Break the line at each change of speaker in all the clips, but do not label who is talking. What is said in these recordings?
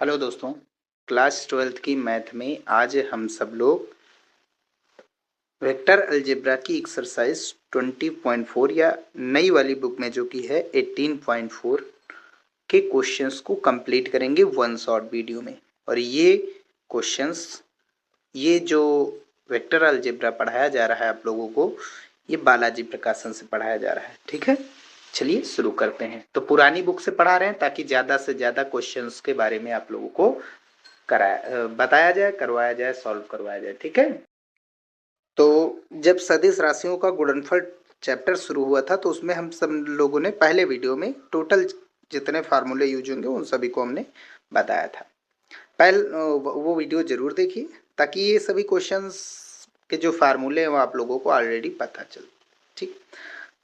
Hello दोस्तों, class 12th की math में आज हम सब लोग वेक्टर अलजेब्रा की एक्सरसाइज 20.4 या नई वाली बुक में जो कि है 18.4 के क्वेश्चंस को कंप्लीट करेंगे वन शॉर्ट वीडियो में। और ये क्वेश्चंस, ये जो वेक्टर अलजेब्रा पढ़ाया जा रहा है आप लोगों को, ये बालाजी प्रकाशन से पढ़ाया जा रहा है। ठीक है, चलिए शुरू करते हैं। तो पुरानी बुक से पढ़ा रहे हैं ताकि ज़्यादा से ज़्यादा क्वेश्चंस के बारे में आप लोगों को बताया जाए, करवाया जाए, सॉल्व करवाया जाए। ठीक है, तो जब सदिश राशियों का गुणनफल चैप्टर शुरू हुआ था तो उसमें हम सब लोगों ने पहले वीडियो में टोटल जितने फार्मूले यूज होंगे उन सभी को हमने बताया था। वो वीडियो जरूर देखिए ताकि ये सभी क्वेश्चंस के जो फार्मूले हैं वो आप लोगों को ऑलरेडी पता चल। ठीक,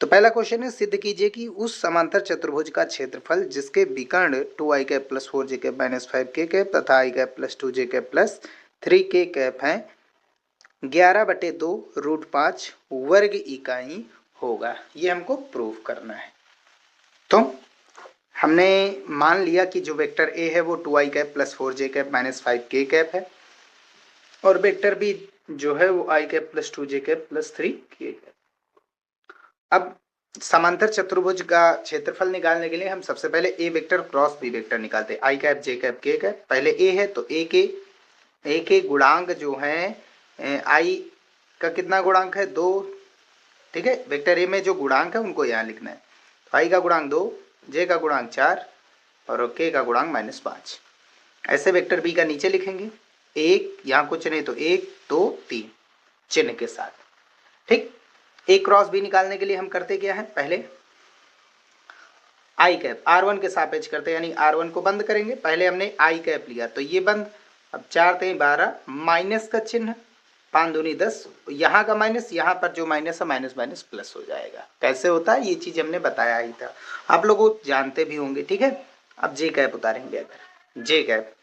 तो पहला क्वेश्चन है, सिद्ध कीजिए कि उस समांतर चतुर्भुज का क्षेत्रफल जिसके विकर्ण 2i cap plus 4j cap minus 5k cap तथा i cap plus 2j cap plus 3k cap है 11/2 √5 वर्ग इकाई होगा। ये हमको प्रूव करना है। तो हमने मान लिया कि जो वेक्टर ए है वो 2i cap plus 4j cap minus 5k cap है और वेक्टर बी जो है वो i cap plus 2j cap plus 3k cap. अब समांतर चतुर्भुज का क्षेत्रफल निकालने के लिए हम सबसे पहले ए वेक्टर क्रॉस बी वेक्टर निकालते हैं। आई कैप, जे कैप, के कैप। पहले ए है तो ए के गुणांक जो है आई का कितना गुणांक है 2। ठीक है, वेक्टर ए में जो गुणांक है उनको यहाँ लिखना है। तो आई का गुणांक 2, जे का गुणांक 4 और के का गुणांक -5। ऐसे वेक्टर बी का नीचे लिखेंगे, एक यहाँ कुछ नहीं तो 1 2 3 चिन्ह के साथ। ठीक, ए क्रॉस बी निकालने के लिए हम करते क्या है, पहले आई कैप R1 के सापेक्ष करते हैं, यानी R1 को बंद करेंगे। पहले हमने आई कैप लिया तो ये बंद, अब 4 3 12 माइनस का चिन्ह, 5 दूनी 10, यहाँ का माइनस, यहाँ पर जो माइनस है माइनस माइनस प्लस हो जाएगा। कैसे होता है ये चीज हमने बताया ही था, आप लोग जानते भी होंगे। ठीक है, अब जे कैप उतारेंगे। अगर जे कैप,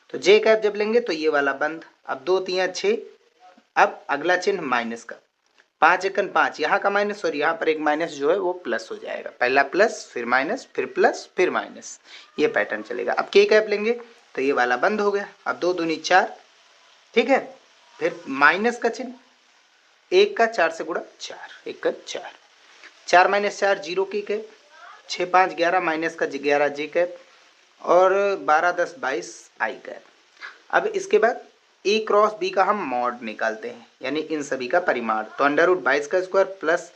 तो जे कैप जब लेंगे तो ये वाला बंद, अब 2 3 6, अब अगला चिन्ह माइनस का, 5 एकन 5, यहाँ का माइनस और यहाँ पर एक माइनस जो है वो प्लस हो जाएगा। पहला प्लस फिर माइनस फिर प्लस फिर माइनस, ये पैटर्न चलेगा। अब के कैप लेंगे तो ये वाला बंद हो गया। अब 2 दूनी 4, ठीक है, फिर माइनस का चिन्ह, 1 का 4 से गुणा 4, 1 का 4, 4 माइनस 4 जीरो की कैप, 6 5 11 माइनस का 11 जे कैप और 12 10 22 आई कैप। अब इसके बाद ए क्रॉस बी का हम मॉड निकालते हैं, यानी इन सभी का परिमाण। तो √22 का स्क्वायर प्लस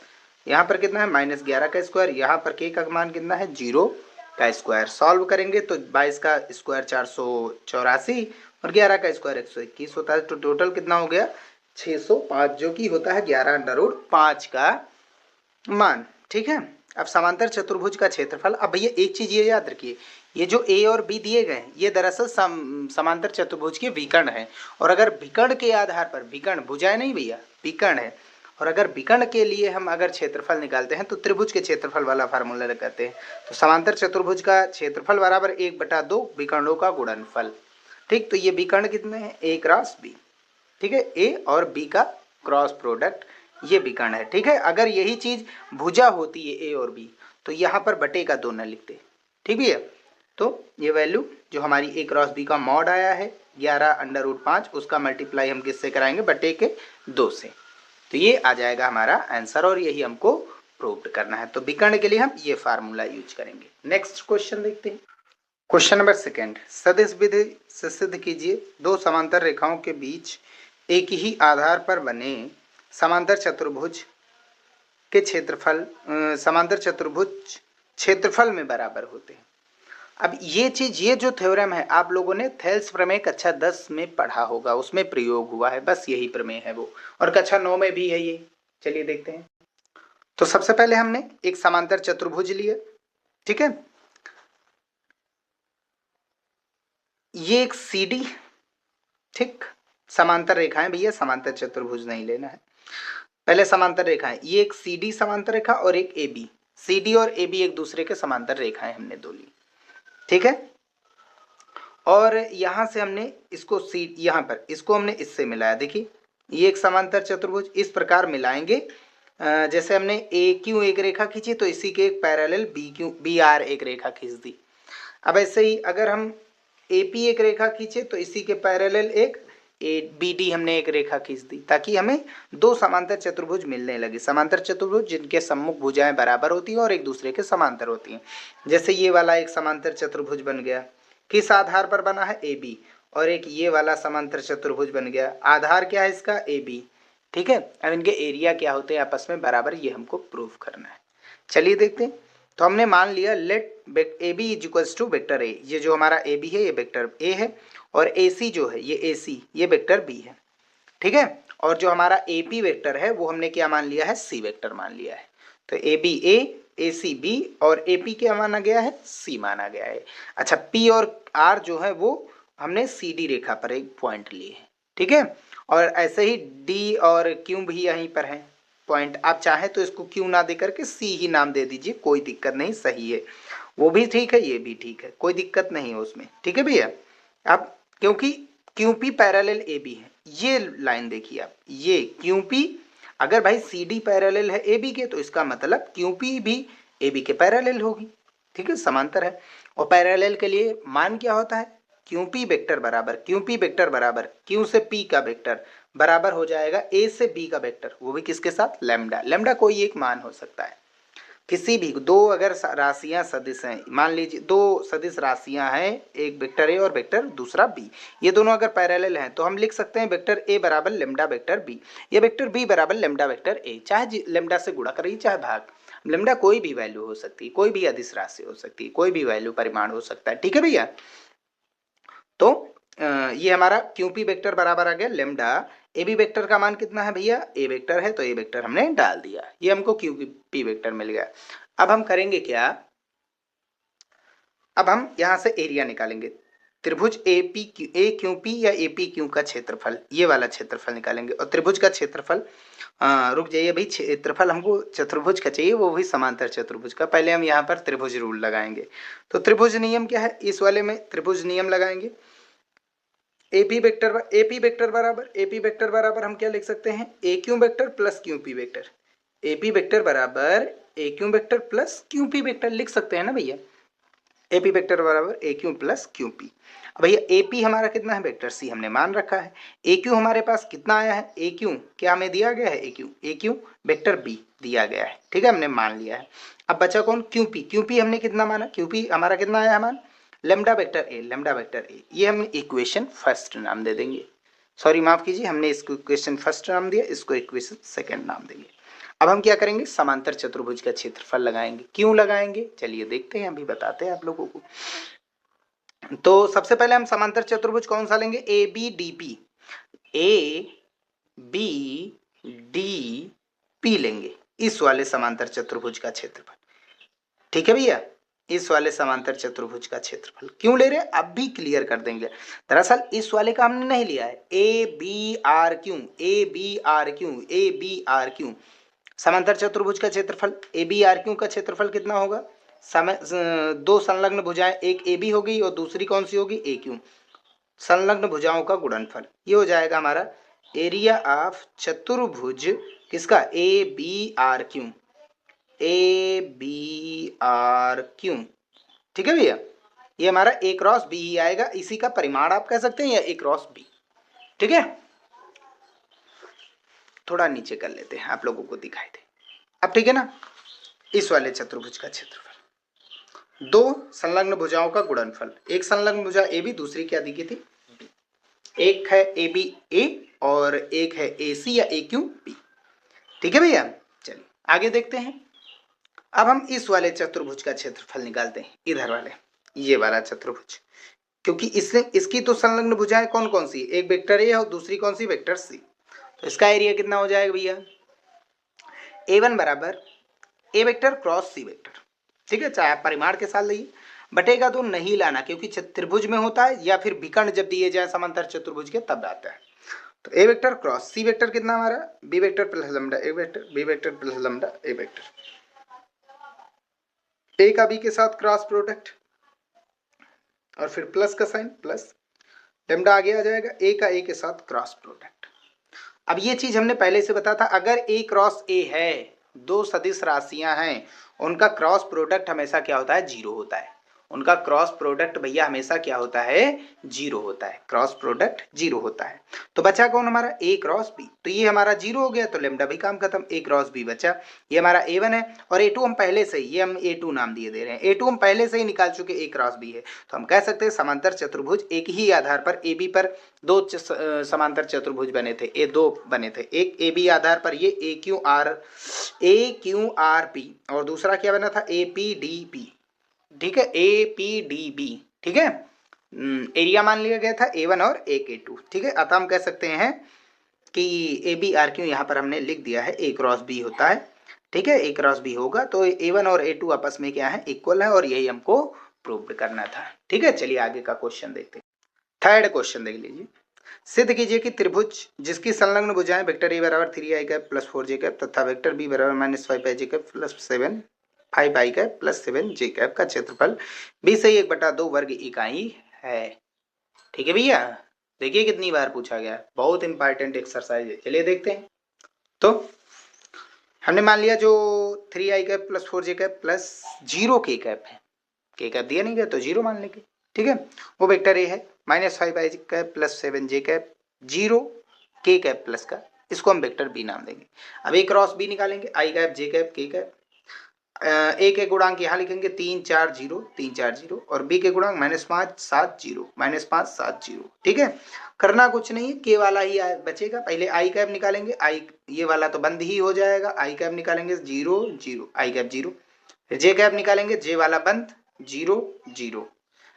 यहाँ पर कितना है -11 का स्क्वायर, यहाँ पर के का मान कितना है 0 का स्क्वायर। सॉल्व करेंगे तो 22 का स्क्वायर 484 और 11 का स्क्वायर 121 होता है। तो टोटल कितना हो गया 605, जो कि होता है 11√5 का मान। ठीक है, अब समांतर चतुर्भुज का क्षेत्रफल। अब भैया एक चीज ये याद रखिए, ये जो ए और बी दिए गए ये दरअसल समांतर चतुर्भुज के विकर्ण है। और अगर विकर्ण के आधार पर, विकर्ण भुजाएं नहीं भैया, विकर्ण है, और अगर विकर्ण के लिए हम अगर क्षेत्रफल निकालते हैं तो त्रिभुज के क्षेत्रफल वाला फार्मूला लगाते हैं। तो समांतर चतुर्भुज का क्षेत्रफल बराबर 1/2 विकर्णों का गुणनफल। ठीक, तो ये विकर्ण कितने हैं, ए क्रॉस बी। ठीक है, ए और बी का क्रॉस प्रोडक्ट ये विकर्ण है। ठीक है, अगर यही चीज भुजा होती है ए और बी तो यहाँ पर बटे का 2 न लिखते। ठीक है, तो ये वैल्यू जो हमारी ए क्रॉस बी का मॉड आया है 11√5, उसका मल्टीप्लाई हम किससे कराएंगे, बटे के 2 से। तो ये आ जाएगा हमारा आंसर और यही हमको प्रूव करना है। तो विकर्ण के लिए हम ये फार्मूला यूज करेंगे। नेक्स्ट क्वेश्चन देखते हैं। क्वेश्चन नंबर 2, सदिश विधि से सिद्ध कीजिए दो समांतर रेखाओं के बीच एक ही आधार पर बने समांतर चतुर्भुज के क्षेत्रफल समांतर चतुर्भुज क्षेत्रफल में बराबर होते हैं। अब ये चीज, ये जो थ्योरम है आप लोगों ने थेल्स प्रमेय कक्षा 10 में पढ़ा होगा, उसमें प्रयोग हुआ है, बस यही प्रमेय है वो, और कक्षा 9 में भी है ये। चलिए देखते हैं। तो सबसे पहले हमने एक समांतर चतुर्भुज लिया। ठीक है, ये एक सीडी, ठीक, समांतर रेखाएं भैया, समांतर चतुर्भुज नहीं लेना है। पहले समांतर रेखाएं, ये एक सीडी समांतर रेखा और एक ए बी। सीडी और ए बी एक दूसरे के समांतर रेखाएं हमने दो ली। ठीक है, और यहां से हमने इसको सी, यहां पर इसको हमने इससे मिलाया। देखिए ये एक समांतर चतुर्भुज, इस प्रकार मिलाएंगे जैसे हमने ए क्यू एक रेखा खींची तो इसी के एक parallel B Q B R एक रेखा खींच दी। अब ऐसे ही अगर हम एपी एक रेखा खींचे तो इसी के पैरेलल एक बीडी हमने एक रेखा खींच दी, ताकि हमें दो समांतर चतुर्भुज मिलने लगे। समांतर चतुर्भुज जिनके सम्मुख भुजाएं बराबर होती हैं और एक दूसरे के समांतर होती हैं। जैसे ये वाला एक समांतर चतुर्भुज बन गया, किस आधार पर बना है, ए बी, और एक ये वाला समांतर चतुर्भुज बन गया, आधार क्या है इसका, ए बी। ठीक है, अब इनके एरिया क्या होते हैं आपस में बराबर, ये हमको प्रूव करना है। चलिए देखते हैं। तो हमने मान लिया let A B is equals to vector A, ये जो हमारा ए बी है ये वेक्टर ए है, और ए सी जो है ये ए सी ये वेक्टर बी है। ठीक है, और जो हमारा ए पी वेक्टर है वो हमने क्या मान लिया है, सी वेक्टर मान लिया है। तो A B A C B, और ए पी क्या माना गया है, सी माना गया है। अच्छा, पी और आर जो है वो हमने सी डी रेखा पर एक पॉइंट लिए है। ठीक है, और ऐसे ही डी और क्यू भी यहीं पर है पॉइंट। आप चाहे तो इसको क्यू ना दे करके सी ही नाम दे दीजिए, कोई दिक्कत नहीं, सही है, वो भी ठीक है, ये भी ठीक है, कोई दिक्कत नहीं है उसमें। ठीक है भैया, अब क्योंकि Q P parallel A B है, ये लाइन देखिए आप, ये क्यू पी अगर भाई सी डी पैरेलल है ए बी के, तो इसका मतलब क्यू पी भी ए बी के पैरेलल होगी। ठीक है, समांतर है। और पैरेलल के लिए मान क्या होता है, क्यू पी वेक्टर बराबर क्यू पी वेक्टर बराबर क्यू से पी का वेक्टर बराबर हो जाएगा ए से बी का वेक्टर, वो भी किसके साथ, लैम्डा। लैम्डा कोई एक मान हो सकता है, किसी भी दो अगर राशियां सदिश हैं, मान लीजिए दो सदिश राशियां हैं, एक वेक्टर ए और वेक्टर दूसरा बी, ये दोनों अगर पैरेलल हैं तो हम लिख सकते हैं वेक्टर ए बराबर लेमडा वेक्टर बी, या वेक्टर बी बराबर लेमडा वेक्टर ए, चाहे लेमडा से गुणा करिए चाहे भाग। लेमडा कोई भी वैल्यू हो सकती है, कोई भी अदिश राशि हो सकती है, कोई भी वैल्यू परिमाण हो सकता है। ठीक है भैया, तो ये हमारा क्यू पी वेक्टर बराबर आ गया लेमडा। ए बी वेक्टर का मान कितना है भैया, ए वेक्टर है तो ए वेक्टर हमने डाल दिया, ये हमको क्यू पी वेक्टर मिल गया। अब हम करेंगे क्या, अब हम यहां से एरिया निकालेंगे। त्रिभुज ए क्यू पी या ए पी क्यू का क्षेत्रफल, ये वाला क्षेत्रफल निकालेंगे। और त्रिभुज का क्षेत्रफल, रुक जाइए भाई, क्षेत्रफल हमको चतुर्भुज का चाहिए, वो भी समांतर चतुर्भुज का। पहले हम यहाँ पर त्रिभुज रूल लगाएंगे। तो त्रिभुज नियम क्या है, इस वाले में त्रिभुज नियम लगाएंगे। एपी वेक्टर बराबर हम क्या लिख सकते हैं, A Q vector plus Q P vector. AP vector बराबर A Q vector plus Q P vector लिख सकते हैं ना भैया। एपी वेक्टर बराबर A Q plus Q P. अब भैया ए पी हमारा कितना है, वेक्टर सी हमने मान रखा है। ए क्यू हमारे पास कितना आया है, ए क्यू क्या हमें दिया गया है, ए क्यू वेक्टर बी दिया गया है। ठीक है, हमने मान लिया है। अब बचा कौन, क्यू पी हमने कितना माना, क्यू पी हमारा कितना आया मान, लेमडा वेक्टर ए, ये हम इक्वेशन फर्स्ट नाम दे देंगे। सॉरी माफ कीजिए, हमने इसको इक्वेशन फर्स्ट नाम दिया, इसको इक्वेशन सेकंड नाम देंगे। अब हम क्या करेंगे, समांतर चतुर्भुज का क्षेत्रफल लगाएंगे। क्यों लगाएंगे, चलिए देखते हैं, अभी बताते हैं आप लोगों को। तो सबसे पहले हम समांतर चतुर्भुज कौन सा लेंगे, A B D P, A B D P लेंगे, इस वाले समांतर चतुर्भुज का क्षेत्रफल। ठीक है भैया, इस वाले समांतर चतुर्भुज का क्षेत्रफल क्यों ले रहे हैं, अब भी क्लियर कर देंगे। दरअसल इस वाले का हमने नहीं लिया है, A B R Q, A B R Q, A B R Q, समांतर चतुर्भुज का क्षेत्रफल। ए बी आर क्यू का क्षेत्रफल कितना होगा, दो संलग्न भुजाएं, एक ए बी होगी और दूसरी कौन सी होगी, ए क्यू, संलग्न भुजाओं का गुणनफल, ये हो जाएगा हमारा एरिया ऑफ चतुर्भुज किसका, A B R Q, A B R Q. ठीक है भैया, ये हमारा ए क्रॉस बी ही आएगा, इसी का परिमाण आप कह सकते हैं, या ए क्रॉस बी। ठीक है, थोड़ा नीचे कर लेते हैं, आप लोगों को दिखाई दे। अब ठीक है ना, इस वाले चतुर्भुज का क्षेत्रफल, दो संलग्न भुजाओं का गुणनफल, एक संलग्न भुजा ए बी, दूसरी क्या दी गई थी, बी। एक है ए बी ए और एक है ए सी या ए क्यू बी। ठीक है भैया, चलिए आगे देखते हैं। अब हम इस वाले चतुर्भुज का क्षेत्रफल निकालते हैं, इधर वाले, ये वाला चतुर्भुज, क्योंकि इसकी तो संलग्न भुजाएं कौन कौन सी, एक वेक्टर ए और दूसरी कौन सी, वेक्टर सी। तो इसका एरिया कितना हो जाएगा भैया, A1 बराबर ए वेक्टर क्रॉस सी वेक्टर। ठीक है, चाहे परिमाण के साथ लाइए, बटेगा तो नहीं लाना, क्योंकि त्रिभुज में होता है, या फिर विकर्ण जब दिए जाए समांतर चतुर्भुज के तब आता है। तो A vector cross C vector कितना हमारा, B vector plus lambda A vector, B vector plus lambda A vector, A का बी के साथ क्रॉस प्रोडक्ट और फिर प्लस का साइन, प्लस लैम्डा आगे आ जाएगा, ए का ए के साथ क्रॉस प्रोडक्ट। अब ये चीज हमने पहले से बताया था, अगर ए क्रॉस ए है, दो सदिश राशियां हैं, उनका क्रॉस प्रोडक्ट हमेशा क्या होता है, जीरो होता है। उनका क्रॉस प्रोडक्ट भैया हमेशा क्या होता है, जीरो होता है, क्रॉस प्रोडक्ट जीरो होता है। तो बचा कौन हमारा, ए क्रॉस बी, तो ये हमारा जीरो हो गया तो लेमडा भी काम खत्म, ए क्रॉस बी बचा, ये हमारा ए1 है और ए2 हम पहले से ही, ये हम ए2 नाम दिए दे रहे हैं, ए2 हम पहले से ही निकाल चुके, ए क्रॉस बी है, तो हम कह सकते हैं समांतर चतुर्भुज एक ही आधार पर ए बी पर दो समांतर चतुर्भुज बने थे, ए दो बने थे, एक ए बी आधार पर ये ए क्यू आर पी और दूसरा क्या बना था, ए पी डी पी, ठीक है, ए पी डी बी, ठीक है। एरिया मान लिया गया था ए1 और एक ए2, ठीक है। अतः हम कह सकते हैं कि ए बी आर क्यू यहाँ पर हमने लिख दिया है, ए क्रॉस बी होता है, ठीक है, ए क्रॉस बी होगा, तो ए1 और ए2 आपस में क्या है, इक्वल है, और यही हमको प्रूव करना था, ठीक है। चलिए आगे का क्वेश्चन देखते हैं। थर्ड क्वेश्चन देख लीजिए, सिद्ध कीजिए कि त्रिभुज जिसकी संलग्न भुजाएं वेक्टर ए बराबर 3i cap plus 4j cap तथा वेक्टर बी बराबर -5i cap plus 5i cap plus 7j cap का क्षेत्रफल 20/2 वर्ग इकाई है, ठीक है भैया। देखिए कितनी बार पूछा गया है, बहुत इंपॉर्टेंट एक्सरसाइज है, चलिए देखते हैं। तो हमने मान लिया जो 3i cap plus 4j cap plus 0k cap है, k कैप दिया नहीं गया तो 0 मान लेंगे, ठीक है, वो वेक्टर ए है, -5i cap plus 7j cap 0k cap plus का, इसको हम वेक्टर बी नाम देंगे। अब ए क्रॉस बी निकालेंगे, i cap j cap k cap, A के गुणांक यहाँ लिखेंगे 3 4 0 3 4 0 और बी के गुणांक -5 7 0 -5 7 0, ठीक है। करना कुछ नहीं है, के वाला ही बचेगा, पहले आई कैप निकालेंगे, आई ये वाला तो बंद ही हो जाएगा, आई कैप निकालेंगे 0 0 आई कैप 0, फिर जे कैप निकालेंगे, जे वाला बंद 0 0,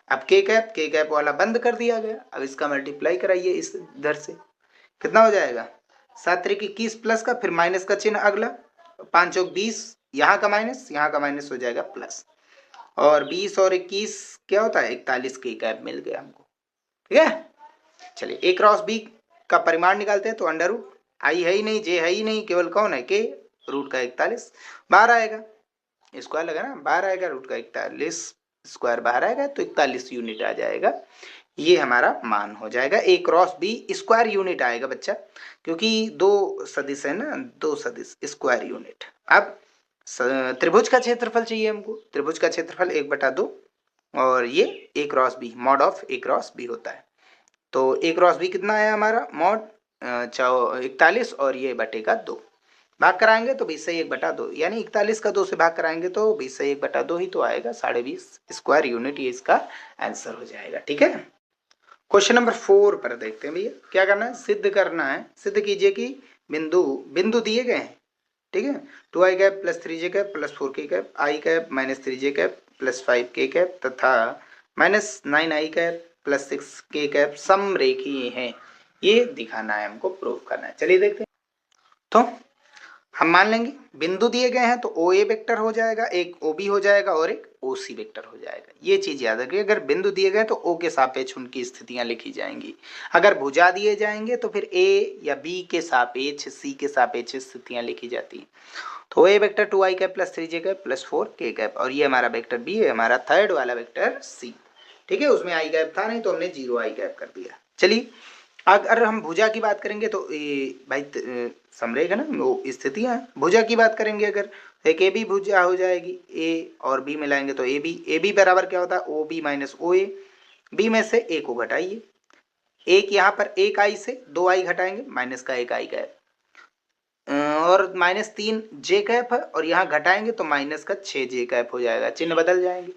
अब के कैप वाला बंद कर दिया गया, अब इसका मल्टीप्लाई कराइए इस इधर से, कितना हो जाएगा 7 3 21 प्लस का, फिर माइनस का चिन्ह अगला, 5 चौक 20, यहाँ का माइनस हो जाएगा प्लस, और 20 और 21 क्या होता है 41 के कैप मिल गया हमको, ठीक है। चलिए ए क्रॉस बी का परिमाण निकालते हैं, तो अंडर रूट आई है ही नहीं, जे है ही नहीं, केवल कौन है के, रूट का 41 बाहर आएगा, स्क्वायर लगा ना, बाहर आएगा, रूट का 41 स्क्वायर बाहर आएगा तो 41 यूनिट आ जाएगा, ये हमारा मान हो जाएगा। ए क्रॉस बी स्क्वायर यूनिट आएगा बच्चा, क्योंकि दो सदिश है ना, दो सदिश स्क्वायर यूनिट। अब त्रिभुज का क्षेत्रफल चाहिए हमको, त्रिभुज का क्षेत्रफल 1/2 और ये A cross B mod of A cross B होता है, तो ए क्रॉस बी कितना है हमारा मॉड 41 और ये बटे का 2, भाग कराएंगे तो 20/1/2, यानी 41 का 2 से भाग कराएंगे तो 20/1/2 ही तो आएगा, 20.5 स्क्वायर यूनिट, ये इसका आंसर हो जाएगा, ठीक है। क्वेश्चन नंबर 4 पर देखते हैं भैया, क्या करना है, सिद्ध करना है, सिद्ध कीजिए कि बिंदु दिए गए हैं, ठीक है, 2i cap plus 3j cap plus 4k cap, i cap -3j cap plus 5k cap तथा -9i cap plus 6k cap समरेखीय हैं, ये दिखाना है हमको, प्रूव करना है। चलिए देखते हैं। तो हम मान लेंगे बिंदु दिए गए हैं तो ओ ए वेक्टर हो जाएगा, एक ओ बी हो जाएगा और एक ओ सी वेक्टर हो जाएगा, ये चीज याद रखिए। अगर बिंदु दिए गए तो ओ के सापेक्ष उनकी स्थितियां लिखी जाएंगी, अगर भुजा दिए जाएंगे तो फिर ए या बी के सापेक्ष सी के सापेक्ष स्थितियां लिखी जाती हैं। तो A vector 2i cap plus 3j cap plus 4k cap, और ये हमारा वेक्टर बी है, हमारा थर्ड वाला वेक्टर सी, ठीक है, उसमें आई कैप था नहीं तो हमने 0i कैप कर दिया। चलिए अगर हम भुजा की बात करेंगे तो भाई समरेख है ना, वो स्थितियां, भुजा की बात करेंगे अगर एक ए बी भुजा हो जाएगी, ए और बी मिलाएंगे तो ए बी बराबर क्या होता है ओ बी माइनस ओ ए, बी में से ए को घटाइए, एक यहाँ पर एक आई से 2i घटाएंगे, माइनस का 1i कैप, और -3 जे कैप है, और यहाँ घटाएंगे तो माइनस का 6j कैप हो जाएगा, चिन्ह बदल जाएंगे,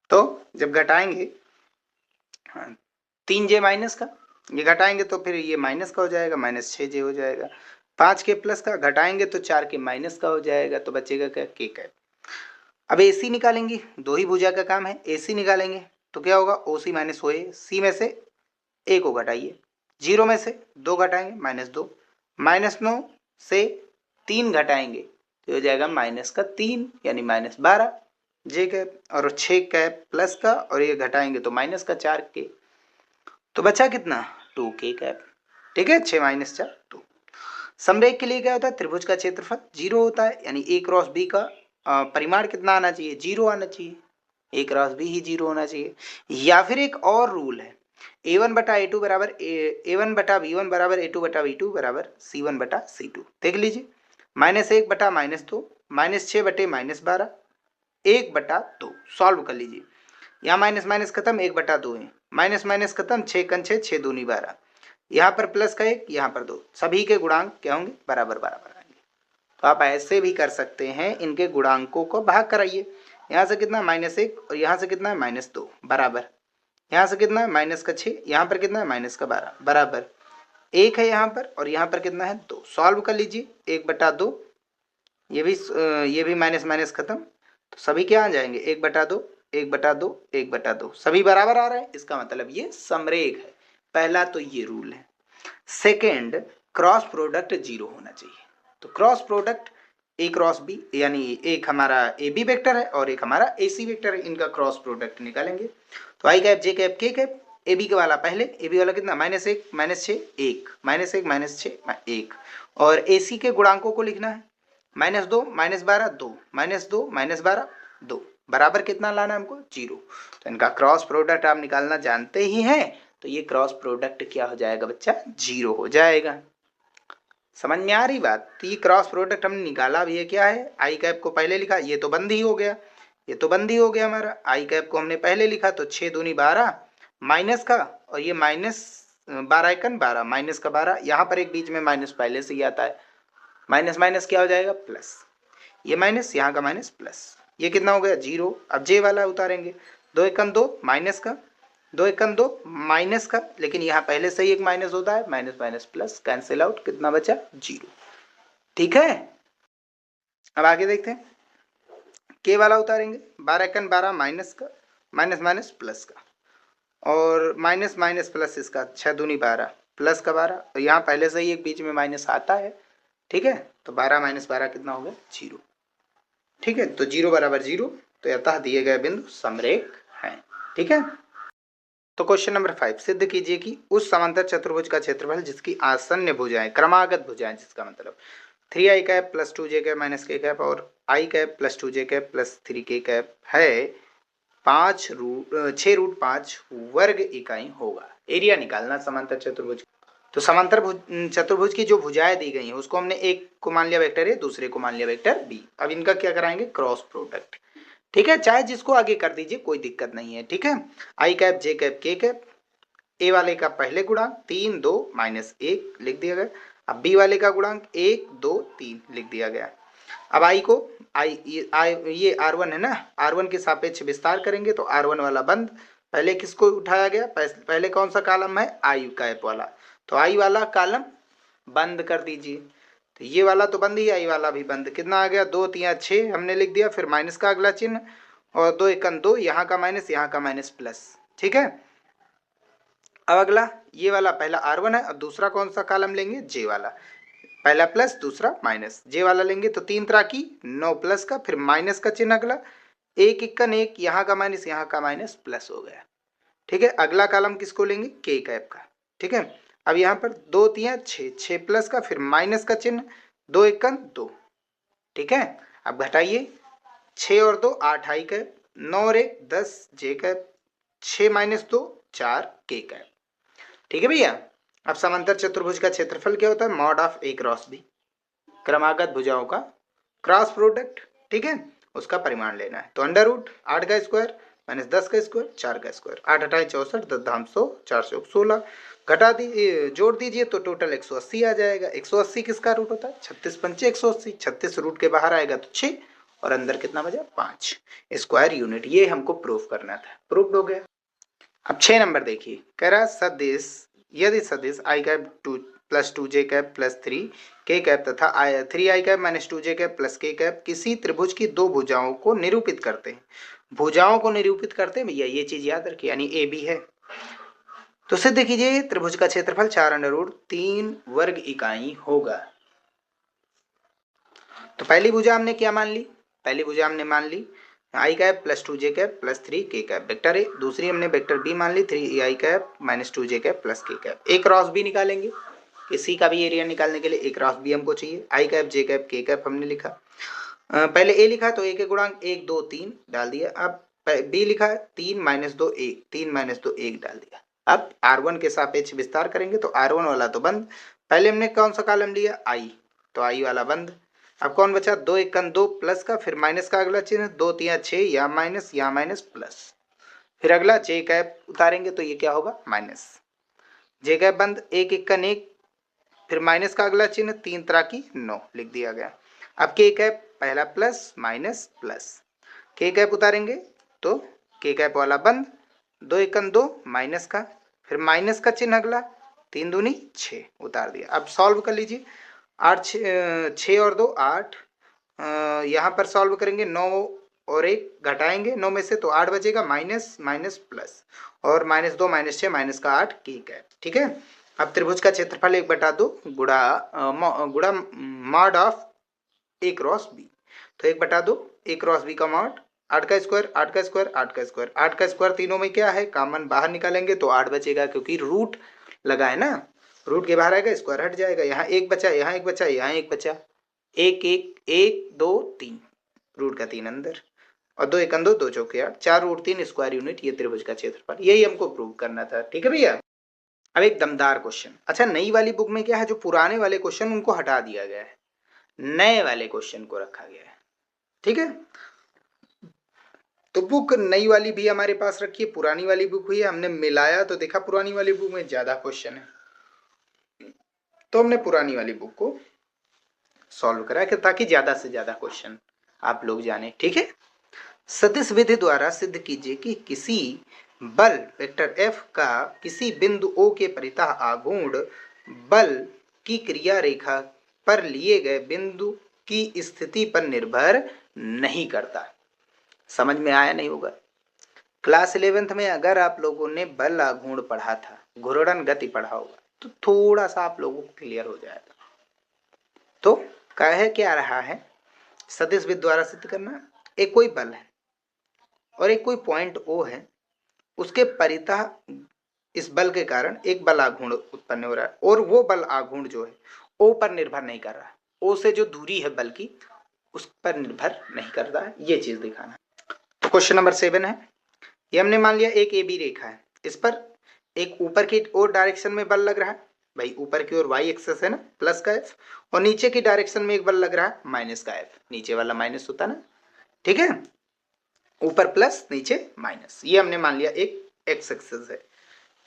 तो जब घटाएंगे 3j माइनस का, ये घटाएंगे तो फिर ये माइनस का हो जाएगा, -6j हो जाएगा, 5k प्लस का घटाएंगे तो 4k माइनस का हो जाएगा, तो बचेगा क्या k कैप। अब AC निकालेंगे, दो ही भुजा का काम है, AC निकालेंगे तो क्या होगा OC माइनस OA, C में से A को घटाइए, 0 में से 2 घटाएंगे -2, -9 से 3 घटाएंगे तो हो जाएगा -3 यानी -12 जे कैप, और 6 कैप प्लस का, और ये घटाएंगे तो माइनस का 4k, तो बचा कितना 2k कैप, ठीक है, 6 - 4 2। समरेख के लिए क्या होता है, त्रिभुज का क्षेत्रफल 0 होता है, यानी ए क्रॉस बी का परिमाण कितना आना चाहिए 0 आना चाहिए, ए क्रॉस बी ही 0 होना चाहिए। या फिर एक और रूल है, a1/a2 बराबर a1/b1 बराबर a2/b2 बराबर c1/c2, देख लीजिए, -1/-2 -6/-12 1/2 सॉल्व कर लीजिए। यहाँ माइनस माइनस खत्म, 1/2 है, माइनस माइनस खत्म, 6 × 6 6 दूनी 12, यहाँ पर प्लस का 1, यहाँ पर 2, सभी के गुणांक क्या होंगे, बराबर बराबर आएंगे। तो आप ऐसे भी कर सकते हैं, इनके गुणांकों को भाग कराइए। यहाँ से कितना -1 और यहाँ से कितना है -2 बराबर, यहाँ से कितना है -6, यहाँ पर कितना है -12 बराबर, 1 है यहाँ पर और यहाँ पर कितना है 2, सॉल्व कर लीजिए। 1/2, ये भी माइनस माइनस खत्म, तो सभी क्या आ जाएंगे 1/2 1/2 1/2, सभी बराबर आ रहे हैं, इसका मतलब ये समरेख है। पहला तो ये रूल है। सेकेंड, क्रॉस प्रोडक्ट 0 होना चाहिए। तो cross product A cross B, यानी एक हमारा ए बी वेक्टर है और एक हमारा ए सी वेक्टर है, इनका क्रॉस प्रोडक्ट निकालेंगे। तो आई कैप जे कैप के कैप, ए बी के वाला पहले, ए बी वाला कितना -1 -6 1 -1 -6 1, और ए सी के गुणांकों को लिखना है -2 -12 2 -2 -12 2, बराबर कितना लाना है हमको 0। तो इनका क्रॉस प्रोडक्ट आप निकालना जानते ही हैं, तो ये क्रॉस प्रोडक्ट क्या हो जाएगा बच्चा, 0 हो जाएगा। समझ में आ रही बात। तो ये क्रॉस प्रोडक्ट हमने निकाला भी है, क्या है, आई कैप को पहले लिखा, ये तो बंद ही हो गया, ये तो बंद ही हो गया हमारा। आई कैप को हमने पहले लिखा तो 6 दूनी 12 माइनस का, और ये -12 माइनस का 12, यहाँ पर एक बीच में माइनस पहले से ही आता है, माइनस माइनस क्या हो जाएगा प्लस, ये माइनस यहाँ का माइनस प्लस, ये कितना हो गया 0। अब जे वाला उतारेंगे, 2 × 2 माइनस का, 2 × 2 माइनस का, लेकिन यहाँ पहले से ही एक माइनस होता है, minus minus plus cancel out, कितना बचा 0। ठीक है, अब आगे देखते हैं। के वाला उतारेंगे, 12 × 12 माइनस का, माइनस माइनस प्लस का, और माइनस माइनस प्लस इसका 6 दूनी 12 प्लस का 12, और यहाँ पहले से ही एक बीच में माइनस आता है। ठीक है, तो 12 - 12 कितना हो गया 0। ठीक है, तो 0 = 0, तो यतः दिए गए बिंदु समरेख हैं। ठीक है, तो क्वेश्चन नंबर 5, सिद्ध कीजिए कि उस समांतर चतुर्भुज का क्षेत्रफल जिसकी आसन्न भुजाएं क्रमागत भुजाएं, जिसका मतलब 3i cap + 2j cap - k cap और i cap + 2j cap + 3k cap है 6√5 वर्ग इकाई होगा। एरिया निकालना समांतर चतुर्भुज। तो समांतर चतुर्भुज की जो भुजाएं दी गई हैं उसको हमने एक को मान लिया वेक्टर ए, दूसरे को मान लिया वेक्टर बी। अब इनका क्या कराएंगे, क्रॉस प्रोडक्ट। ठीक है, चाहे जिसको आगे कर दीजिए, कोई दिक्कत नहीं है। ठीक है, आई कैप जे कैप के कैप, ए वाले का पहले गुणांक 3 2 -1 लिख दिया गया। अब बी वाले का गुणांक 1 2 3 लिख दिया गया। अब आई को ये R1 है ना, R1 के सापेक्ष विस्तार करेंगे तो R1 वाला बंद। पहले किसको उठाया गया, पहले कौन सा कॉलम है, आई कैप वाला, तो आई वाला कॉलम बंद कर दीजिए। तो ये वाला तो बंद ही, आई वाला भी बंद। कितना आ गया 2 3 6 हमने लिख दिया, फिर माइनस का अगला चिन्ह, और 2 1 2, यहाँ का माइनस यहाँ का माइनस प्लस। ठीक है, अब अगला ये वाला पहला R1 है और दूसरा कौन सा कॉलम लेंगे, जे वाला, पहला प्लस दूसरा माइनस, जे वाला लेंगे तो 3 तरह की 9 प्लस का, फिर माइनस का चिन्ह अगला, 1 1 1, यहाँ का माइनस यहाँ का माइनस प्लस हो गया। ठीक है, अगला कॉलम किसको लेंगे, के कैप का। ठीक है, अब यहाँ पर 2 3 6 6 प्लस का, फिर माइनस का चिन्ह, 2 1 2। ठीक है, अब घटाइए, 6 और 2 8 आई कैप, 9 और 1 10 जे कैप, 6 - 2 4 के कैप। ठीक है भैया, अब समांतर चतुर्भुज का क्षेत्रफल क्या होता है, mod of A cross B, क्रमागत भुजाओं का क्रॉस प्रोडक्ट। ठीक है, उसका परिमाण लेना है। तो अंडर रूट 8 का स्क्वायर - 10 का स्क्वायर 4 का स्क्वायर, 8 8 64 10 धाम 100 4 से 16, घटा दीजिए, जोड़ दीजिए तो टोटल 180 आ जाएगा। 180 किसका रूट होता है, 36 पंचे 180, 36 रूट के बाहर आएगा तो 6, और अंदर कितना बचा 5 स्क्वायर यूनिट। ये हमको प्रूफ करना था, प्रूफ हो गया। अब 6 नंबर देखिए, कह रहा सदिश, यदि सदिश आई cap 2 + 2j cap + 3k cap तथा 3i cap - 2j cap + k cap किसी त्रिभुज की दो भुजाओं को निरूपित करते हैं। भुजाओं को निरूपित करते हैं भैया, ये चीज याद रखिए, यानी ए बी है। तो सिद्ध कीजिए त्रिभुज का क्षेत्रफल 4√3 वर्ग इकाई होगा। तो पहली भुजा हमने क्या मान ली, पहली भुजा हमने मान ली I cap + 2j cap + 3k cap vector A. दूसरी हमने वेक्टर बी मान ली 3i cap - 2j cap + k cap. एक क्रॉस बी निकालेंगे, किसी का भी एरिया निकालने के लिए एक क्रॉस बी हमको चाहिए। आई कैप जे कैप के कैप हमने लिखा, पहले ए लिखा तो ए के गुणांक 1 2 3 डाल दिया। अब बी लिखा 3 - 2 1, 3 - 2 1 डाल दिया। अब R1 के सापेक्ष विस्तार करेंगे तो R1 वाला तो बंद, पहले हमने कौन सा कॉलम लिया आई, तो आई वाला बंद। अब कौन बचा, 2 एकन 2 प्लस का, फिर माइनस का अगला चिन्ह, 2 तिया 6, यहाँ माइनस प्लस, फिर अगला जे कैप उतारेंगे तो ये क्या होगा माइनस, जे कैप बंद, 1 एकन 1, फिर माइनस का अगला चिन्ह, 3 त्रा की 9 लिख दिया गया। अब के कैप पहला प्लस माइनस प्लस, के कैप उतारेंगे तो के कैप वाला बंद, 2 एकन 2 माइनस का, फिर माइनस का चिन्ह अगला, 3 दूनी 6 उतार दिया। अब सॉल्व कर लीजिए, 8 6 और 2 8, यहाँ पर सॉल्व करेंगे, 9 और 1 घटाएंगे 9 में से तो 8 बचेगा, माइनस माइनस प्लस, और -2 -6 माइनस का 8 के कैप। ठीक है, अब त्रिभुज का क्षेत्रफल 1/2 गुणा mod of a cross b, तो 1/2 a क्रॉस b का मॉड, 8 का स्क्वायर 8 का स्क्वायर 8 का स्क्वायर, 8 का स्क्वायर तीनों में क्या है कॉमन, बाहर निकालेंगे तो 8 बचेगा, क्योंकि रूट लगा है ना, रूट के बाहर आएगा स्क्वायर हट जाएगा, यहाँ 1 बचा, यहाँ 1 बचा, यहाँ 1 बचा, 1 1 1 2 3, रूट का 3 अंदर, और 2 एकन 2 2 चौके 8, 4 रूट 3 स्क्वायर यूनिट, ये त्रिभुज का क्षेत्रफल, यही हमको प्रूव करना था। ठीक है भैया, अब एक दमदार क्वेश्चन। अच्छा, नई वाली बुक में क्या है, जो पुराने वाले क्वेश्चन उनको हटा दिया गया है, नए वाले क्वेश्चन को रखा गया है। ठीक है, तो बुक नई वाली भी हमारे पास रखी है, पुरानी वाली बुक हुई है, हमने मिलाया तो देखा पुरानी वाली बुक में ज्यादा क्वेश्चन है, तो हमने पुरानी वाली बुक को सॉल्व करा कि ताकि ज्यादा से ज्यादा क्वेश्चन आप लोग जाने। ठीक है, सदिश विधि द्वारा सिद्ध कीजिए कि किसी बल वेक्टर F का किसी बिंदु O के परितः आघूर्ण बल की क्रिया रेखा पर लिए गए बिंदु की स्थिति पर निर्भर नहीं करता। समझ में आया नहीं होगा, क्लास 11th में अगर आप लोगों ने बल आघूर्ण पढ़ा था, घूर्णन गति पढ़ा होगा, तो थोड़ा सा आप लोगों को क्लियर हो जाएगा। तो कह क्या रहा है, सदिश विधि द्वारा सिद्ध करना, एक कोई बल है और एक कोई पॉइंट O है, उसके परितः इस बल के कारण एक बल आघूर्ण उत्पन्न हो रहा है, और वो बल आघूर्ण जो है O पर निर्भर नहीं कर रहा है, O से जो दूरी है बल की उस पर निर्भर नहीं करता है, ये चीज दिखाना है। तो क्वेश्चन नंबर 7 है, ये हमने मान लिया एक AB रेखा है, इस पर एक ऊपर की ओर डायरेक्शन में बल लग रहा है, भाई ऊपर की ओर y एक्सेस है ना प्लस का F, और नीचे की डायरेक्शन में एक बल लग रहा है माइनस का F, नीचे वाला माइनस होता ना। ठीक है, ऊपर प्लस नीचे माइनस, ये हमने मान लिया एक x एक्सेस है।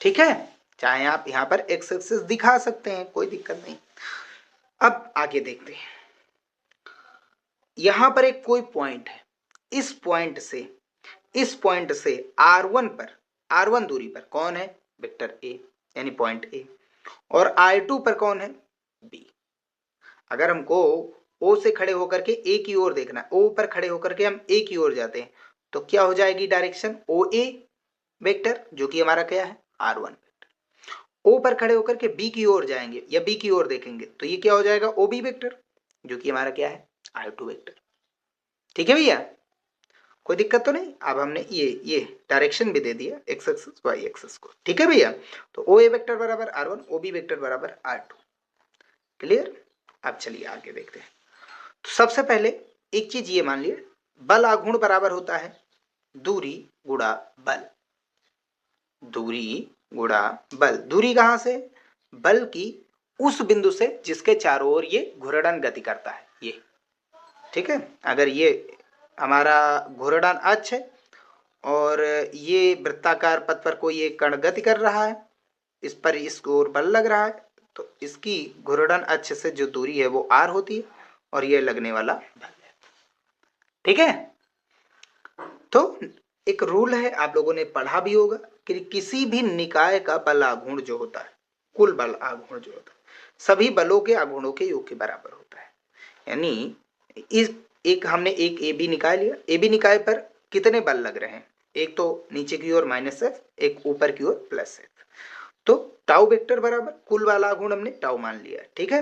ठीक है, चाहे आप यहां पर x एक्सेस दिखा सकते हैं, कोई दिक्कत नहीं। अब आगे देखते हैं, यहां पर एक कोई पॉइंट है, इस पॉइंट से r1 पर, r1 दूरी पर कौन है, वेक्टर a यानी पॉइंट a, और r2 पर कौन है, b। अगर हमको O से खड़े होकर के A की ओर देखना है, O पर खड़े होकर के हम A की ओर जाते हैं, तो क्या हो जाएगी डायरेक्शन, OA वेक्टर, जो कि हमारा क्या है R1 वेक्टर। O पर खड़े होकर के B की ओर जाएंगे या B की ओर देखेंगे तो ये क्या हो जाएगा, OB वेक्टर, जो कि हमारा क्या है R2 वेक्टर। ठीक है भैया, कोई दिक्कत तो नहीं। अब हमने ये डायरेक्शन भी दे दिया, x एक्सिस y एक्सिस को। ठीक है भैया, तो OA वेक्टर बराबर R1, OB वेक्टर बराबर R2। क्लियर, अब चलिए आगे देखते हैं। तो सबसे पहले एक चीज ये मान लिए, बल आघूर्ण बराबर होता है दूरी गुणा बल, दूरी गुणा बल। दूरी कहां से, बल की उस बिंदु से जिसके चारों ओर ये घूर्णन गति करता है, ये। ठीक है, अगर ये हमारा घूर्णन अक्ष है और ये वृत्ताकार पथ पर कोई एक कण गति कर रहा है, इस पर इसको ओर बल लग रहा है, तो इसकी घूर्णन अक्ष से जो दूरी है वो r होती है, और ये लगने वाला बल है। ठीक है, तो एक रूल है, आप लोगों ने पढ़ा भी होगा कि किसी भी निकाय का बल आघूर्ण जो होता है, कुल बल आघूर्ण जो होता है, सभी बलों के आघूर्णों के योग के बराबर होता है। यानी इस हमने एक AB निकाय लिया, AB निकाय पर कितने बल लग रहे हैं, एक तो नीचे की ओर -F, एक ऊपर की ओर +F, तो टाउ वेक्टर बराबर कुल वाला आघूर्ण हमने टाउ मान लिया। ठीक है,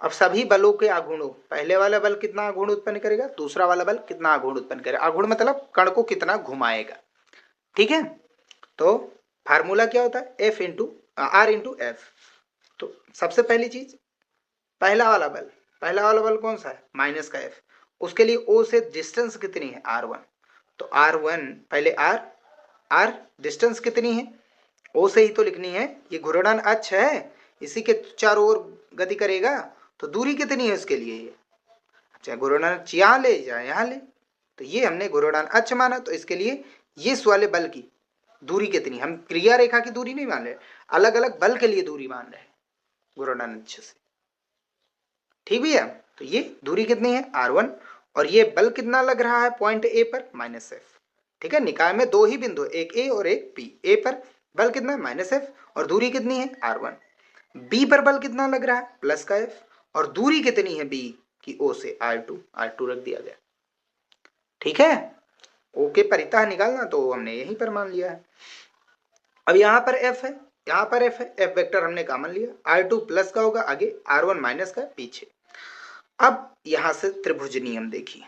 अब सभी बलों के आघूर्णों, पहले वाला बल कितना आघूर्ण उत्पन्न करेगा, दूसरा वाला बल कितना आघूर्ण उत्पन्न करेगा, आघूर्ण मतलब कण को कितना घुमाएगा। ठीक है, तो फार्मूला क्या होता है, R इंटू F। तो सबसे पहली चीज, पहला वाला बल कौन सा है, माइनस का F, उसके लिए O से डिस्टेंस कितनी है, R1, तो R1 पहले R डिस्टेंस कितनी है, O से ही तो लिखनी है, ये घूर्णन अक्ष है, इसी के चारों ओर गति करेगा, तो दूरी कितनी है उसके लिए, ये चाहे घूर्णन अक्ष यहाँ ले जाए यहाँ ले, तो ये हमने घूर्णन अक्ष माना, तो इसके लिए ये इस वाले बल की दूरी कितनी, हम क्रिया रेखा की दूरी नहीं मान रहे, अलग अलग बल के लिए दूरी मान रहे हैं घूर्णन अक्ष से। ठीक भैया, तो ये दूरी कितनी है r1 और ये बल कितना लग रहा है पॉइंट ए पर -f। ठीक है, निकाय में दो ही बिंदु, एक ए और एक बी। ए पर बल कितना है -f और दूरी कितनी है r1। बी पर बल कितना लग रहा है प्लस का f और दूरी कितनी है बी की ओ से r2 रख दिया गया। ठीक है, ओ के परितः निकालना तो हमने यहीं पर मान लिया है। अब यहाँ पर f है, यहाँ पर f है, f वेक्टर हमने कॉमन लिया, r2 प्लस का होगा आगे, r1 माइनस का पीछे। अब यहां से त्रिभुज नियम देखिए,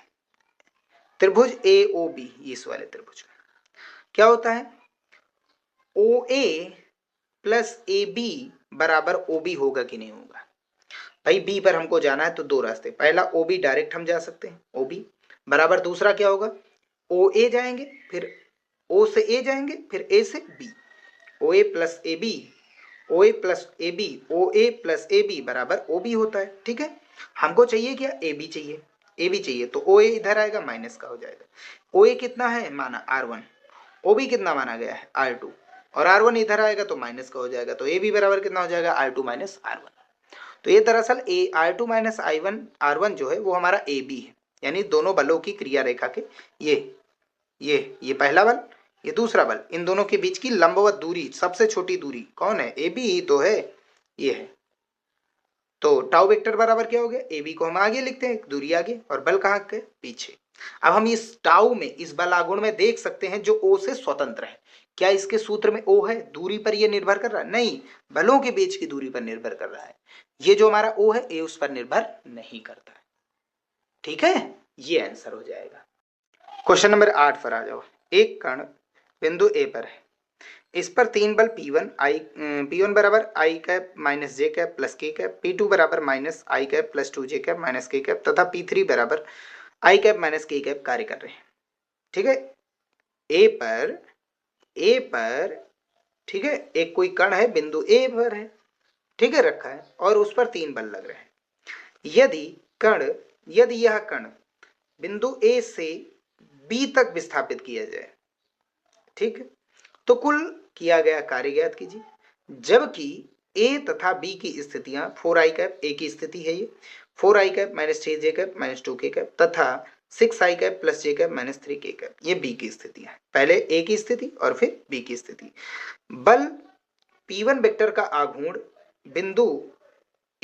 त्रिभुज AOB, इस वाले त्रिभुज क्या होता है, OA प्लस AB बराबर OB होगा कि नहीं होगा। भाई B पर हमको जाना है तो दो रास्ते, पहला OB डायरेक्ट हम जा सकते हैं, OB बराबर दूसरा क्या होगा, OA जाएंगे फिर O से A जाएंगे फिर A से B, OA plus AB, OA plus AB, OA plus AB बराबर OB होता है। ठीक है, हमको चाहिए क्या, AB चाहिए, AB चाहिए तो OA इधर आएगा माइनस का हो जाएगा। OA कितना है माना R1, OB कितना माना गया है R2 और R1 इधर आएगा तो माइनस का हो जाएगा, तो AB बराबर कितना हो जाएगा R2 माइनस R1। तो ये दरअसल R2 माइनस R1 जो है वो हमारा AB है, यानी दोनों बलों की क्रिया रेखा के ये पहला बल, ये दूसरा बल, इन दोनों के बीच की लंबवत दूरी, सबसे छोटी दूरी कौन है, AB ही तो है, ये है। तो टाउ वेक्टर बराबर क्या हो गया, AB को हम आगे लिखते हैं, दूरी आगे और बल कहाँ के पीछे। अब हम इस टाउ में, इस बल आघूर्ण में देख सकते हैं जो O से स्वतंत्र है। क्या इसके सूत्र में O है, दूरी पर ये निर्भर कर रहा है, नहीं, बलों के बीच की दूरी पर निर्भर कर रहा है। ये जो हमारा O है ये उस पर निर्भर नहीं करता है। ठीक है, ये आंसर हो जाएगा। क्वेश्चन नंबर 8 पर आ जाओ। एक कण बिंदु A पर है, इस पर तीन बल P1 बराबर I cap minus J cap plus K cap, P2 बराबर minus I cap plus 2J cap minus K cap तथा P3 बराबर I cap minus K cap कार्य कर रहे हैं। ठीक है, A पर ठीक है, एक कोई कण है बिंदु A पर है, ठीक है, रखा है और उस पर तीन बल लग रहे हैं। यदि यह कण बिंदु A से B तक विस्थापित किया जाए, ठीक है, तो कुल किया गया कार्य ज्ञात कीजिए। जबकि A तथा B की स्थितियां 4i कैप, A की स्थिति है ये 4i cap minus 6j cap minus 2k cap तथा 6i cap plus j cap minus 3k cap, ये B की स्थिति है। पहले A की स्थिति और फिर B की स्थिति। बल P1 वेक्टर का आघूर्ण बिंदु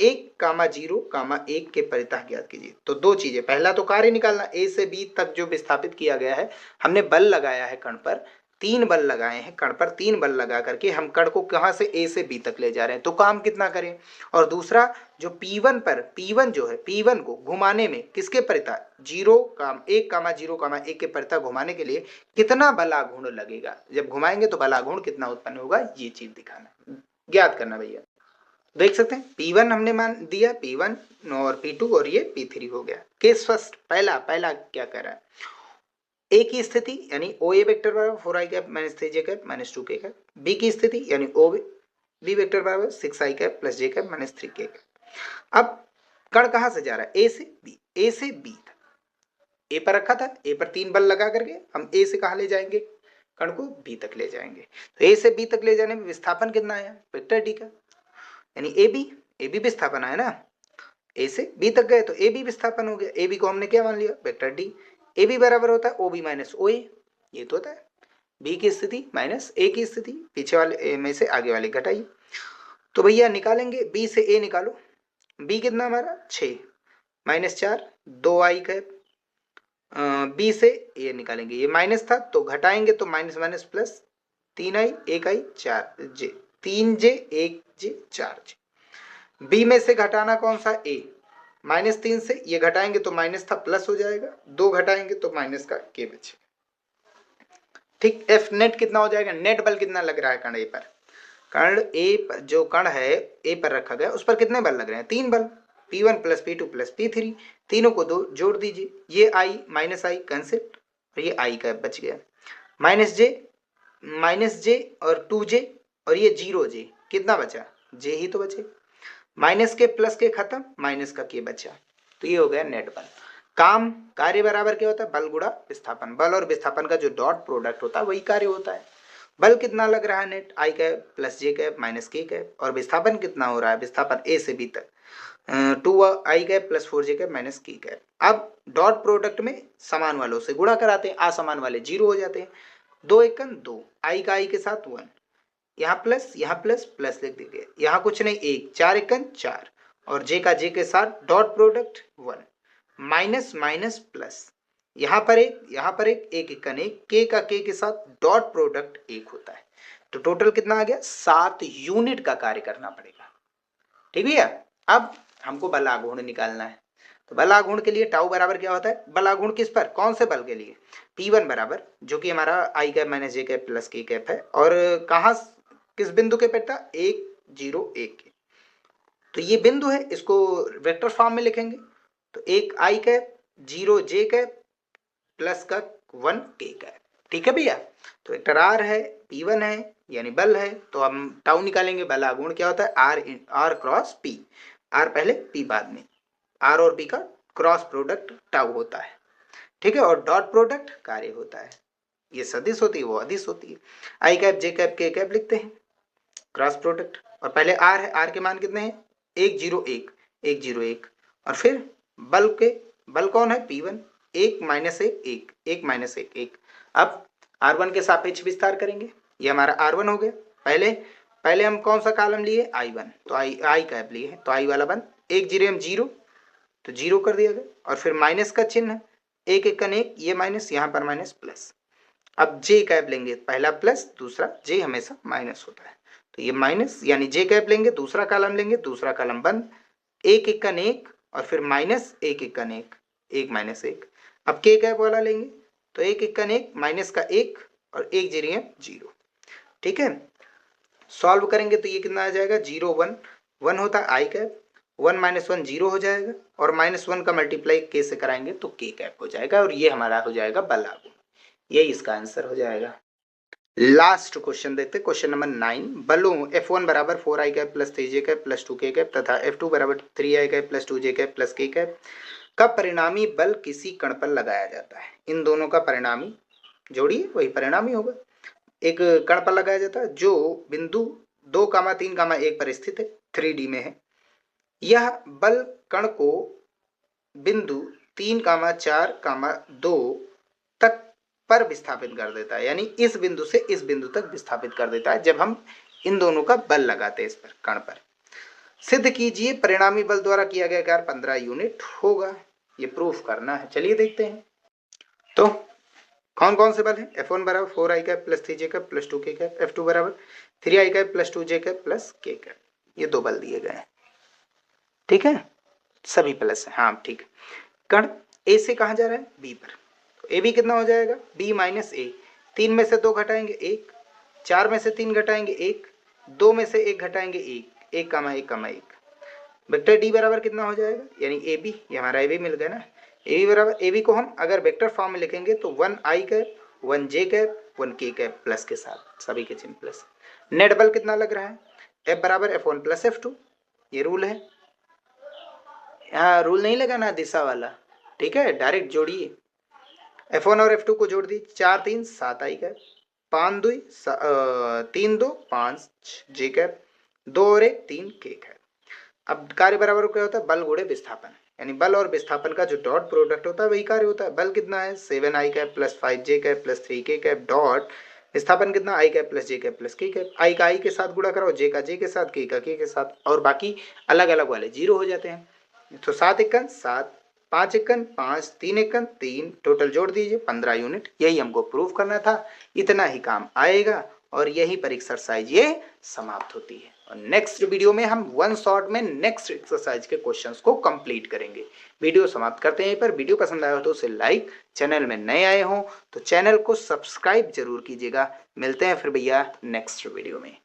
1,0,1 के परितः ज्ञात कीजिए। तो दो चीजें, पहला तो कार्य निकालना, A से B तक जो विस्थापित किया गया है, हमने बल लगाया है कण पर, तीन बल लगाए हैं कण पर, तीन बल लगा करके हम कण को कहां से A से B तक ले जा रहे हैं, तो काम कितना करें। और दूसरा जो P1 जो है, P1 को घुमाने में किसके परितः 1,0,1 के परितः घुमाने के लिए कितना बलाघूर्ण लगेगा, जब घुमाएंगे तो बलाघूर्ण कितना उत्पन्न होगा, ये चीज दिखाना, ज्ञात करना भैया। देख सकते हैं P1 हमने मान दिया, P1 और P2 और ये P3 हो गया। केस फर्स्ट, पहला क्या कर रहा है, A की स्थिति यानी OA वेक्टर बराबर 4i cap minus 3j cap minus 2k cap, B की स्थिति यानी B वेक्टर बराबर 6i cap plus j cap minus 3k cap. अब कण कहां से जा रहा है, A से B तक, A पर रखा था, A पर तीन बल लगा करके हम A से कहां ले जाएंगे, कण को B तक ले जाएंगे। तो A से B तक ले जाने में विस्थापन कितना आया, वेक्टर D का, यानी AB विस्थापन आया ना, A से B तक गए तो AB विस्थापन हो गया। AB को हमने क्या मान लिया, वेक्टर D। AB बराबर होता है OB माइनस OA, ये तो होता है B की स्थिति माइनस A की स्थिति, पीछे वाले में से आगे वाले घटाइए। तो भैया निकालेंगे, B से A निकालो, B कितना हमारा 6 माइनस 4 2i कैप, B से A निकालेंगे, ये माइनस था तो घटाएंगे तो minus minus plus 3i 1i 4j 3j 1j 4j। B में से घटाना कौन सा, A, माइनस 3 से ये घटाएंगे तो माइनस था प्लस हो जाएगा, 2 घटाएंगे तो माइनस का K बचे। ठीक, F नेट कितना हो जाएगा, नेट बल कितना लग रहा है कण A पर, कण A पर जो कण है A पर रखा गया उस पर कितने बल लग रहे हैं, तीन बल, P1 plus P2 plus P3, तीनों को दो जोड़ दीजिए, ये I माइनस I कैंसिल और ये I का बच गया, माइनस J और 2J और ये 0J, कितना बचा, J ही तो बचे, माइनस के प्लस के खत्म, माइनस का K बचा, तो ये हो गया नेट बल। काम कार्य बराबर क्या होता है, बल गुणा विस्थापन। बल और विस्थापन का जो डॉट प्रोडक्ट होता है वही कार्य होता है। बल कितना लग रहा है नेट, आई कैप प्लस जे कैप माइनस के कैप, और विस्थापन कितना हो रहा है, विस्थापन ए से बी तक 2 आई कैप प्लस 4 जे कैप माइनस के कैप। अब डॉट प्रोडक्ट में समान वालों से गुणा कराते हैं, असमान वाले जीरो हो जाते हैं। 2 एकन 2, आई का आई के साथ 1, यहाँ प्लस प्लस लिख दीजिए, यहाँ कुछ नहीं 1, 4 एकन 4, और जे का जे के साथ dot product 1, minus minus plus, यहाँ पर एक एकन एक, के का के के साथ डॉट प्रोडक्ट 1 होता है। तो टोटल कितना आ गया, 7 यूनिट का कार्य करना पड़ेगा। ठीक है, अब हमको बल आघूर्ण निकालना है। तो बल आघूर्ण के लिए टाउ बराबर क्या होता है, बल आघूर्ण किस पर, कौन से बल के लिए, P1 बराबर जो कि हमारा आई कैप माइनस जे कैप प्लस के कैप है, और कहाँ किस बिंदु के पे था, 1 0 1 के। तो ये बिंदु है, इसको वेक्टर फॉर्म में लिखेंगे। तो 1 आई कैप 0 जे कैप प्लस का 1 के कैप। ठीक है भैया, तो वेक्टर आर है, P1 है यानी बल है, तो हम टाउ निकालेंगे। बल आघूर्ण क्या होता है, आर क्रॉस पी, आर पहले पी बाद में, आर और पी का क्रॉस प्रोडक्ट टाउ होता है। ठीक है, और डॉट प्रोडक्ट कार्य होता है। ये सदिश होती है, वो अदिश होती है। आई कैप जे कैप के कैप लिखते हैं, क्रॉस प्रोडक्ट, और पहले आर है, आर के मान कितने हैं, 1 0 1 1 0 1, और फिर बल कौन है, P1, 1 माइनस 1 1 1 माइनस 1 1। अब R1 के सापेक्ष विस्तार करेंगे, ये हमारा R1 हो गया। पहले हम कौन सा कॉलम लिए, I1, तो आई कैप लिए, तो आई वाला बन 1 0 में 0, तो 0 कर दिया गया, और फिर माइनस का चिन्ह, 1 एकन 1, ये माइनस, यहाँ पर माइनस प्लस। अब जे कैप लेंगे, पहला प्लस दूसरा, जे हमेशा माइनस होता है, तो ये माइनस, यानी जे कैप लेंगे, दूसरा कॉलम लेंगे, दूसरा कॉलम बंद, 1 एकन 1, और फिर माइनस 1 एकन 1 1 माइनस 1। अब के कैप वाला लेंगे, तो 1 एकन 1 माइनस का 1, और 1 0 0। ठीक है, सॉल्व करेंगे तो ये कितना आ जाएगा, 0 1 1 होता है आई कैप, 1 माइनस 1 0 हो जाएगा, और -1 का मल्टीप्लाई के से कराएंगे तो के कैप हो जाएगा, और ये हमारा हो जाएगा बल आघूर्ण। यही इसका आंसर हो जाएगा। लास्ट क्वेश्चन देखते, क्वेश्चन नंबर 9। बलों F1 बराबर 4 आई कैप प्लस 3 जे कैप प्लस 2 के कैप तथा F2 बराबर 3 आई कैप प्लस 2 जे कैप प्लस के कैप का परिणामी बल किसी कण पर लगाया जाता है। इन दोनों का परिणामी जोड़िए, वही परिणामी होगा। एक कण पर लगाया जाता है जो बिंदु 2, 3, 1 पर स्थित है, 3D में है। यह बल कण को बिंदु 3, 4, 2 तक पर विस्थापित कर देता है, यानी इस बिंदु से इस बिंदु तक विस्थापित कर देता है जब हम इन दोनों का बल लगाते हैं इस पर, कण पर। सिद्ध कीजिए परिणामी बल द्वारा किया गया कार्य 15 यूनिट होगा। ये प्रूफ करना है, चलिए देखते हैं। तो कौन कौन से बल हैं, F1 बराबर 4 आई कैप प्लस 3 जे कैप प्लस 2 के कैप, F2 बराबर 3 आई कैप प्लस 2 जे कैप प्लस के कैप। ये दो बल दिए गए हैं। ठीक है, सभी प्लस है, हाँ ठीक। कण ए से कहाँ जा रहा है, बी पर, तो ए बी कितना हो जाएगा, बी माइनस ए। 3 में से 2 घटाएंगे 1, 4 में से 3 घटाएंगे 1, 2 में से 1 घटाएंगे 1, 1 कमा 1 कमा 1। वेक्टर डी बराबर कितना हो जाएगा, यानी ए बी, ये हमारा ए बी मिल गया ना। ए बी बराबर, ए बी को हम अगर वेक्टर फॉर्म में लिखेंगे तो 1 आई कैप 1 जे कैप 1 के कैप प्लस के साथ, सभी के चिन्ह प्लस। नेट बल कितना लग रहा है, एफ बराबर F1 प्लस F2, ये रूल है। यहाँ रूल नहीं लगाना दिशा वाला, ठीक है, डायरेक्ट जोड़िए। F1 और F2 को जोड़ दी, 4 3 7 आई कैप, 5 2 3 2 5 जे कैप, 2 और 1 3 के कैप। अब कार्य बराबर क्या होता है, बल गुणे विस्थापन, यानी बल और विस्थापन का जो डॉट प्रोडक्ट होता है वही कार्य होता है। बल कितना है, 7 आई कैप प्लस 5 जे कैप प्लस 3 के कैप, डॉट विस्थापन कितना, आई कैप प्लस जे कैप प्लस के कैप। आई का आई के साथ गुणा करो, जे का जे के साथ, के का के के साथ, और बाकी अलग अलग वाले 0 हो जाते हैं। तो 7 एकन 7, 5 एकन 5, 3 एकन 3, टोटल जोड़ दीजिए 15 यूनिट। यही हमको प्रूव करना था, इतना ही काम आएगा, और यही पर एक्सरसाइज ये समाप्त होती है। और नेक्स्ट वीडियो में हम 1 शॉट में नेक्स्ट एक्सरसाइज के क्वेश्चंस को कंप्लीट करेंगे। वीडियो समाप्त करते हैं पर। वीडियो पसंद आया हो तो उसे लाइक, चैनल में नए आए हो तो चैनल को सब्सक्राइब जरूर कीजिएगा। मिलते हैं फिर भैया नेक्स्ट वीडियो में।